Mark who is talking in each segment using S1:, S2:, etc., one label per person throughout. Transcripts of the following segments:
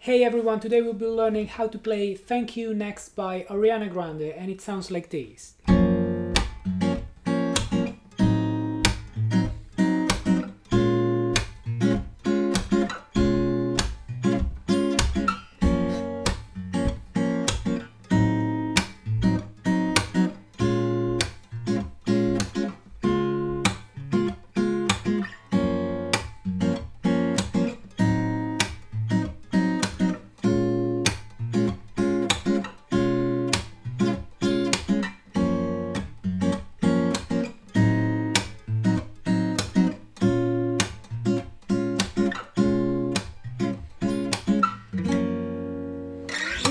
S1: Hey everyone, today we'll be learning how to play Thank You Next by Ariana Grande, and it sounds like this.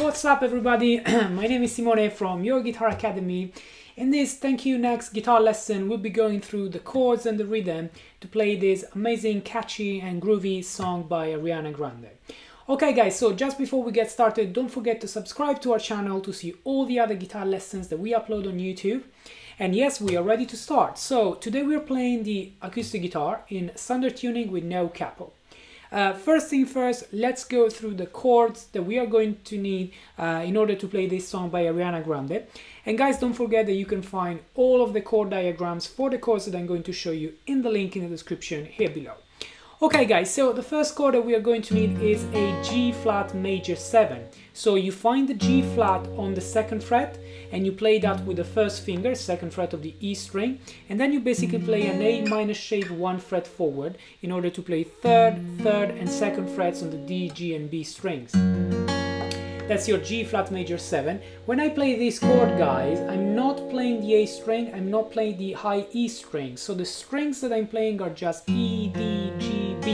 S1: What's up everybody, my name is Simone from Your Guitar Academy. In this Thank You Next guitar lesson we'll be going through the chords and the rhythm to play this amazing, catchy and groovy song by Ariana Grande. Okay guys, so just before we get started, don't forget to subscribe to our channel to see all the other guitar lessons that we upload on YouTube. And yes, we are ready to start. So today we're playing the acoustic guitar in standard tuning with no capo. First thing first, let's go through the chords that we are going to need in order to play this song by Ariana Grande. And guys, don't forget that you can find all of the chord diagrams for the chords that I'm going to show you in the link in the description here below. Okay guys, so the first chord that we are going to need is a G flat major 7. So you find the G flat on the 2nd fret and you play that with the first finger, 2nd fret of the E string, and then you basically play an A minor shaved 1 fret forward in order to play 3rd, 3rd and 2nd frets on the D, G and B strings. That's your G flat major 7. When I play this chord guys, I'm not playing the A string, I'm not playing the high E string. So the strings that I'm playing are just E, D, G, B.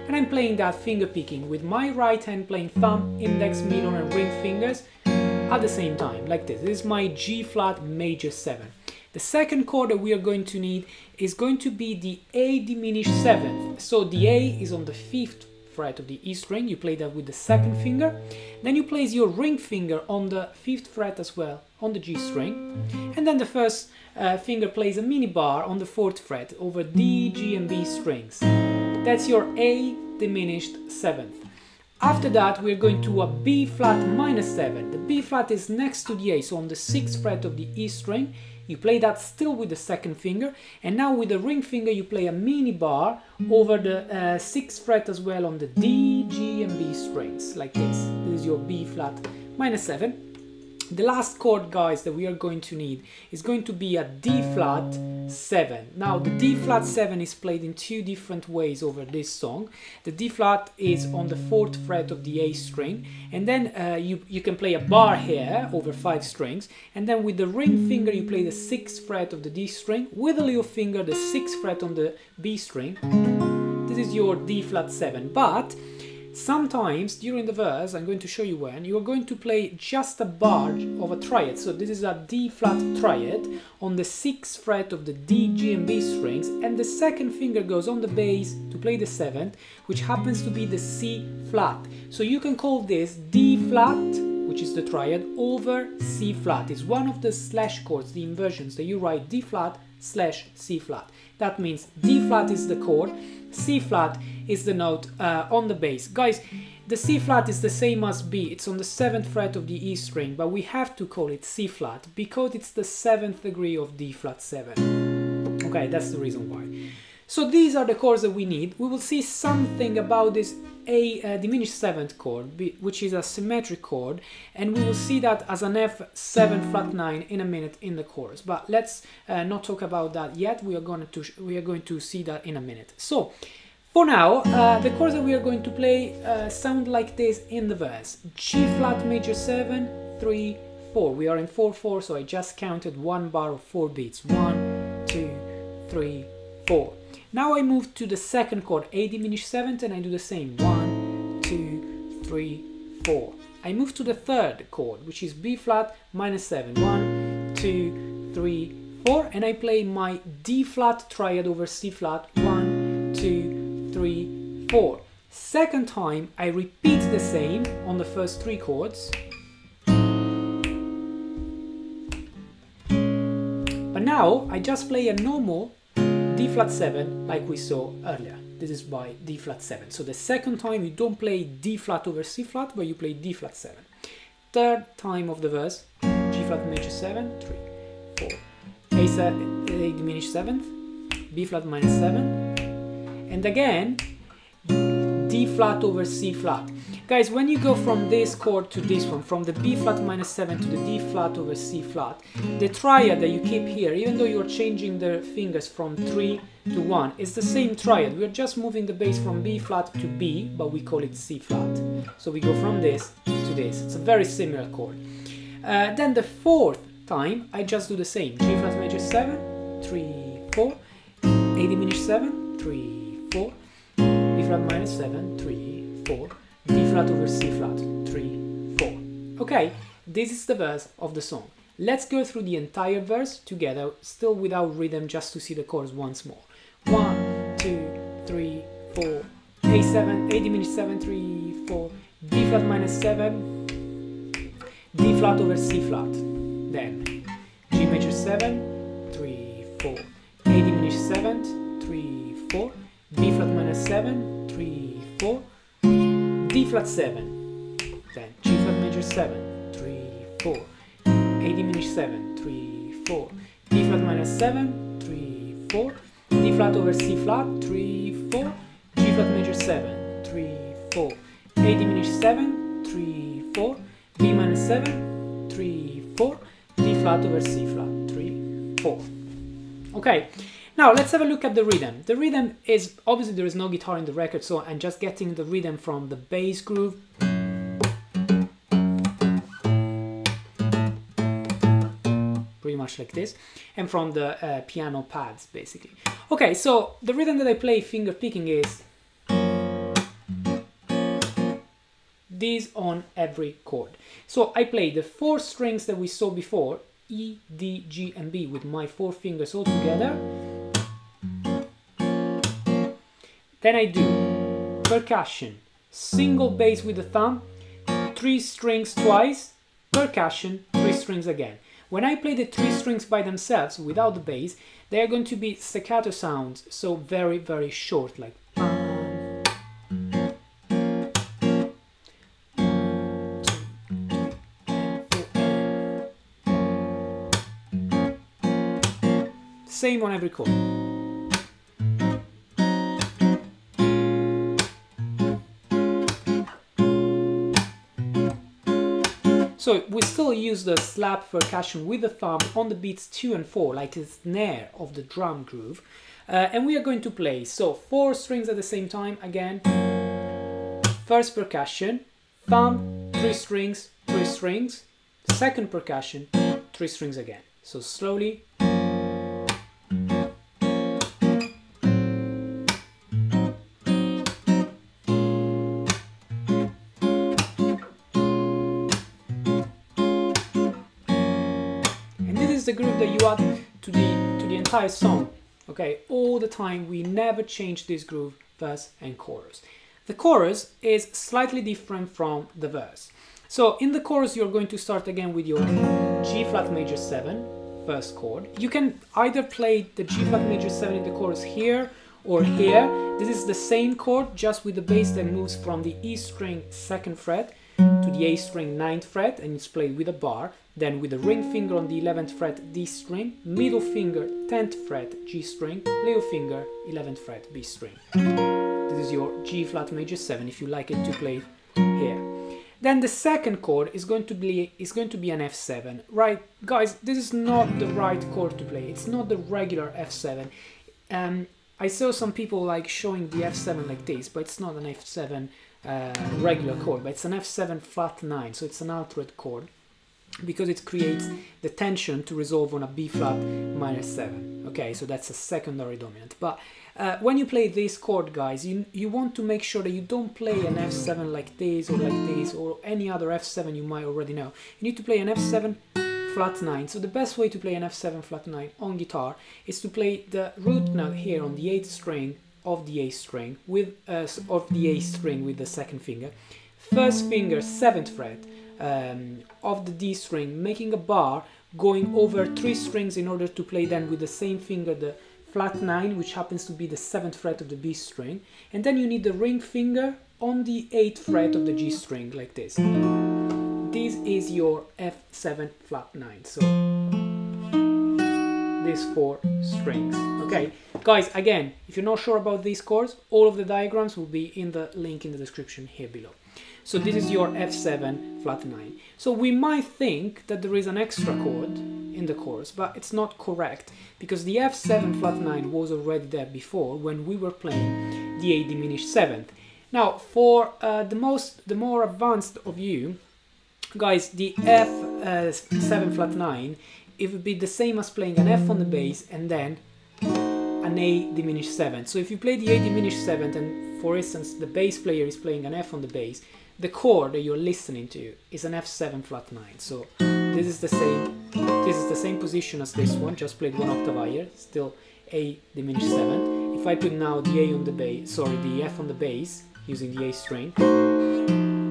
S1: And I'm playing that finger picking with my right hand playing thumb, index, middle and ring fingers at the same time, like this. This is my G flat major 7. The second chord that we are going to need is going to be the A diminished 7th. So the A is on the 5th fret of the E string, you play that with the 2nd finger, then you place your ring finger on the 5th fret as well on the G string, and then the first finger plays a mini bar on the 4th fret over D, G and B strings. That's your A diminished 7th. After that we're going to a B flat minor 7. The B flat is next to the A, so on the 6th fret of the E string. You play that still with the 2nd finger, and now with the ring finger you play a mini bar over the 6th fret as well on the D, G and B strings, like this. This is your B flat minor 7. The last chord guys that we are going to need is going to be a D flat 7. Now the D flat 7 is played in two different ways over this song. The D flat is on the 4th fret of the A string, and then you can play a bar here over 5 strings, and then with the ring finger you play the 6th fret of the D string, with the little finger the 6th fret on the B string. This is your D flat 7, but sometimes during the verse, I'm going to show you when, you're going to play just a bar of a triad. So this is a D flat triad on the 6th fret of the D, G and B strings, and the 2nd finger goes on the bass to play the 7th, which happens to be the C flat. So you can call this D flat, which is the triad, over C flat. It's one of the slash chords, the inversions that you write D flat slash C flat. That means D flat is the chord, C flat is the note on the bass. Guys, the C flat is the same as B, it's on the 7th fret of the E string, but we have to call it C flat because it's the 7th degree of D flat 7. Okay, that's the reason why. So these are the chords that we need. We will see something about this A diminished 7th chord, which is a symmetric chord, and we will see that as an F7 flat 9 in a minute in the chorus. But let's not talk about that yet. We are going to see that in a minute. So for now, the chords that we are going to play sound like this in the verse: G flat major 7, 3, 4. We are in 4/4, so I just counted one bar of 4 beats. 1, 2, 3, 4. Now I move to the second chord, A diminished 7th, and I do the same. 1, 2, 3, 4. I move to the third chord, which is B flat minor 7. 1, 2, 3, 4, and I play my D flat triad over C flat. 1, 2, 3, 4. Second time I repeat the same on the first 3 chords. But now I just play a normal D flat 7 like we saw earlier. this is by D flat 7. So the second time you don't play D flat over C flat, but you play D flat 7. Third time of the verse, G flat major 7, 3, 4, A diminished 7th, B flat minus 7, and again D flat over C flat. Guys, when you go from this chord to this one, from the B flat minus 7 to the D flat over C flat, the triad that you keep here, even though you're changing the fingers from 3 to 1, is the same triad. We're just moving the bass from B flat to B, but we call it C flat. So we go from this to this. It's a very similar chord. Then the fourth time, I just do the same. G flat major 7, 3, 4, A diminished 7, 3, 4, B flat minus 7, 3, 4, D flat over C flat, 3, 4. Okay, this is the verse of the song. Let's go through the entire verse together, still without rhythm, just to see the chords once more. 1, 2, 3, 4, A7, A diminished 7, 3, 4, B flat minus 7, D flat over C flat, then G major 7, 3, 4, A diminished 7th, 3, 4, B flat minus 7, 3, 4, D flat 7, then G flat major 7, 3, 4, A diminished 7, 3, 4, D flat minus 7, 3, 4, D flat over C flat, 3, 4, G flat major 7, 3, 4, A diminished 7, 3, 4, B minus 7, 3, 4, D flat over C flat, 3, 4. Okay. Now let's have a look at the rhythm. The rhythm is, obviously there is no guitar in the record, so I'm just getting the rhythm from the bass groove. Pretty much like this. And from the piano pads, basically. Okay, so the rhythm that I play finger picking is this on every chord. So I play the 4 strings that we saw before, E, D, G, and B, with my 4 fingers all together. Then I do percussion, single bass with the thumb, 3 strings twice, percussion, 3 strings again. When I play the 3 strings by themselves without the bass, they are going to be staccato sounds, so very, very short, like same on every chord. So we still use the slap percussion with the thumb on the beats 2 and 4, like the snare of the drum groove. And we are going to play, so 4 strings at the same time, again. First percussion, thumb, 3 strings, 3 strings. Second percussion, 3 strings again. So slowly. The groove that you add to the entire song. Okay, all the time we never change this groove, verse and chorus. The chorus is slightly different from the verse. So in the chorus you're going to start again with your G flat major 7, first chord. You can either play the G flat major 7 in the chorus here or here. This is the same chord, just with the bass that moves from the E string 2nd fret to the A string 9th fret, and it's played with a bar. Then with the ring finger on the 11th fret D string, middle finger 10th fret G string, little finger 11th fret B string. This is your G flat major 7 if you like it to play here. Then the second chord is going to be an F7. Right, guys, this is not the right chord to play. It's not the regular F7. I saw some people like showing the F7 like this, but it's not an F7 regular chord, but it's an F7 flat 9, so it's an altered chord, because it creates the tension to resolve on a B flat minor 7. Okay, so that's a secondary dominant. But when you play this chord, guys, you want to make sure that you don't play an F7 like this or any other F7 you might already know. You need to play an F7 flat 9. So the best way to play an F7 flat 9 on guitar is to play the root note here on the 8th string of the A string with the second finger, first finger 7th fret of the D string, making a bar, going over 3 strings in order to play then with the same finger the flat 9, which happens to be the 7th fret of the B string, and then you need the ring finger on the 8th fret of the G string, like this. This is your F7 flat 9, so these 4 strings. Okay, guys, again, if you're not sure about these chords, all of the diagrams will be in the link in the description here below. So this is your F7 flat 9. So we might think that there is an extra chord in the chorus, but it's not correct, because the F7 flat 9 was already there before when we were playing the A diminished 7th. Now, for the more advanced of you, guys, the F7 flat 9, it would be the same as playing an F on the bass and then an A diminished 7th. So if you play the A diminished 7th and, for instance, the bass player is playing an F on the bass, the chord that you're listening to is an F7 flat 9. So this is the same position as this one, just played 1 octave higher, still A diminished 7th. If I put now the A on the bass, sorry, the F on the bass using the A string,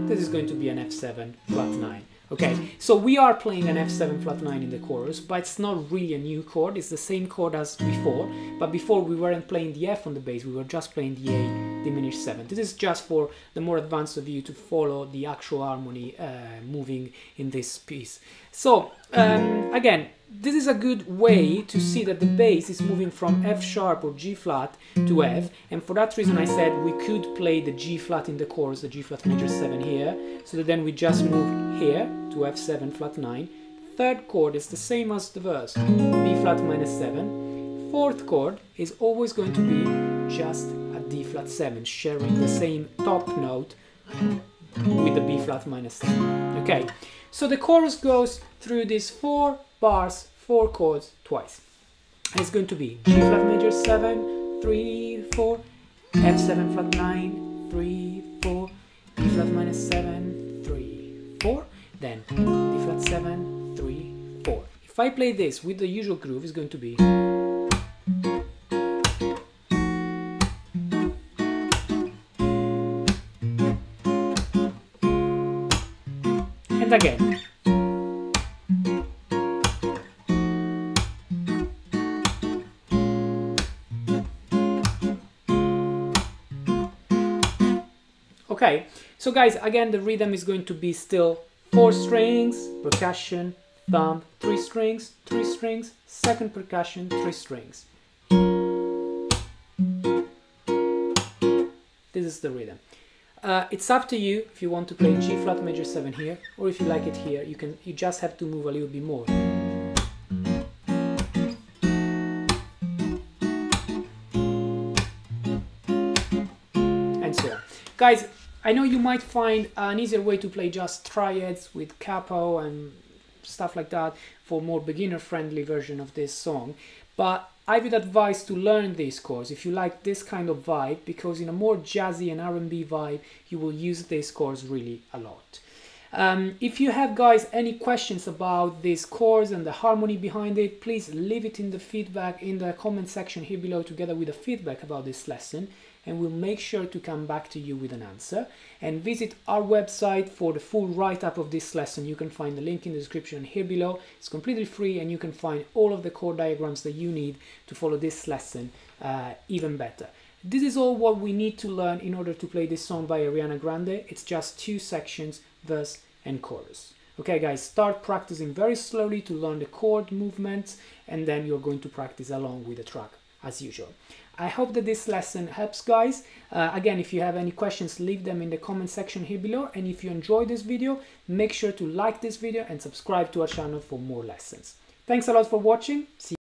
S1: this is going to be an F7 flat 9. Okay, so we are playing an F7 flat 9 in the chorus, but it's not really a new chord, it's the same chord as before, but before we weren't playing the F on the bass, we were just playing the A diminished 7th. This is just for the more advanced of you to follow the actual harmony moving in this piece. So, again, this is a good way to see that the bass is moving from F sharp or G flat to F, and for that reason I said we could play the G flat in the chorus, the G flat major 7 here, so that then we just move here to F7 flat 9. Third chord is the same as the verse, B flat minus 7. Fourth chord is always going to be just a D flat 7, sharing the same top note with the B flat minus 7. Okay, so the chorus goes through these 4 bars, 4 chords twice. And it's going to be G flat major 7, 3, 4, F7 flat 9, 3, 4, B flat minus 7, 3, 4, then D flat 7, 3, 4. If I play this with the usual groove, it's going to be, and again. Okay, so guys, again, the rhythm is going to be still 4 strings, percussion, thumb, 3 strings, 3 strings, second percussion, 3 strings. This is the rhythm. It's up to you if you want to play G flat major 7 here, or if you like it here, you just have to move a little bit more. And so on. Guys, I know you might find an easier way to play just triads with capo and stuff like that for more beginner-friendly version of this song, but I would advise to learn these chords if you like this kind of vibe, because in a more jazzy and R&B vibe, you will use these chords really a lot. If you have, guys, any questions about these chords and the harmony behind it, please leave it in the feedback in the comment section here below, together with the feedback about this lesson, and we'll make sure to come back to you with an answer. And visit our website for the full write-up of this lesson. You can find the link in the description here below. It's completely free, and you can find all of the chord diagrams that you need to follow this lesson even better. This is all what we need to learn in order to play this song by Ariana Grande. It's just 2 sections, verse and chorus. Okay guys, start practicing very slowly to learn the chord movements, and then you're going to practice along with the track as usual. I hope that this lesson helps, guys. Again, if you have any questions, leave them in the comment section here below, and if you enjoyed this video, make sure to like this video and subscribe to our channel for more lessons. Thanks a lot for watching. See you.